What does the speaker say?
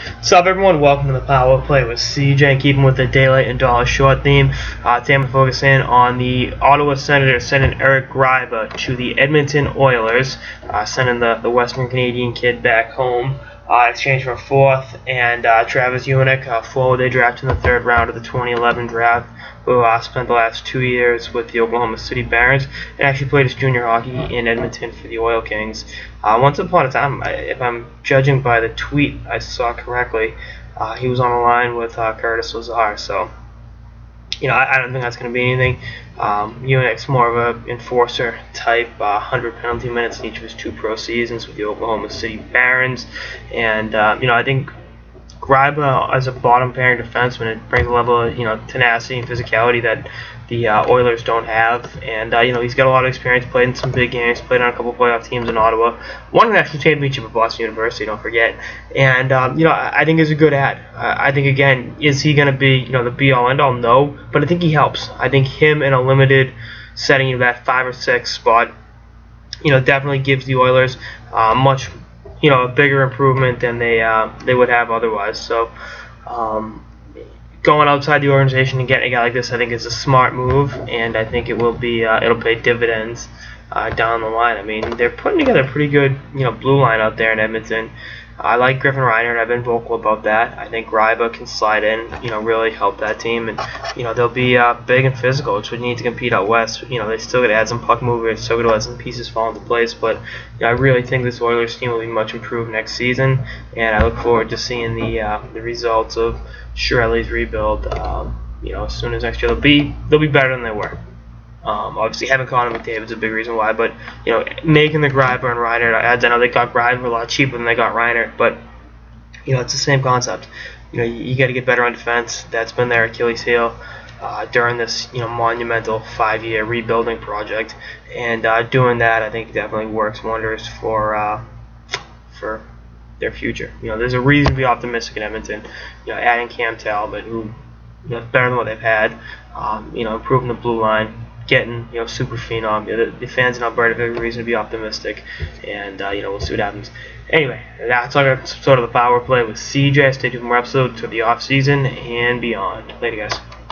What's up, everyone? Welcome to the Power Play with CJ. Keeping with the daylight and dollar short theme, today I'm going to focus in on the Ottawa Senators sending Eric Gryba to the Edmonton Oilers, sending the Western Canadian kid back home. In exchange for a fourth and Travis Unick, forward they drafted in the third round of the 2011 draft, who spent the last 2 years with the Oklahoma City Barons and actually played his junior hockey in Edmonton for the Oil Kings. Once upon a time, if I'm judging by the tweet I saw correctly, he was on a line with Curtis Lazar. So, I don't think that's going to be anything. Unick's more of an enforcer type, 100 penalty minutes in each of his 2 pro seasons with the Oklahoma City Barons. And, I think Gryba, as a bottom pairing defenseman, it brings a level of tenacity and physicality that the Oilers don't have. And he's got a lot of experience, played in some big games, played on a couple of playoff teams in Ottawa, won a national championship at Boston University, don't forget. And I think is a good ad. I think, again, is he going to be the be all end all? No, but I think he helps. I think him in a limited setting of that 5 or 6 spot, definitely gives the Oilers much. A bigger improvement than they would have otherwise. So going outside the organization and getting a guy like this, I think, is a smart move, and I think it will be it'll pay dividends down the line. I mean, they're putting together a pretty good blue line out there in Edmonton. I like Griffin Reiner. I've been vocal about that. I think Gryba can slide in, really help that team, and they'll be big and physical, which would need to compete out west. They still got to add some puck movers, still got to let some pieces fall into place. But I really think this Oilers team will be much improved next season, and I look forward to seeing the results of Chiarelli's rebuild. As soon as next year, they'll be better than they were. Obviously, having Connor McDavid's a big reason why, but making the Gryba and Reiner adds. I know they got Gryba a lot cheaper than they got Reiner, but it's the same concept. You got to get better on defense. That's been their Achilles heel during this monumental 5-year rebuilding project, and doing that, I think, definitely works wonders for their future. There's a reason to be optimistic in Edmonton. Adding Cam Talbot, who better than what they've had. Improving the blue line. Getting super phenom. The fans in Alberta have every reason to be optimistic, and we'll see what happens. Anyway, that's our sort of the power play with CJ. Stay tuned for more episodes for the off season and beyond. Later, guys.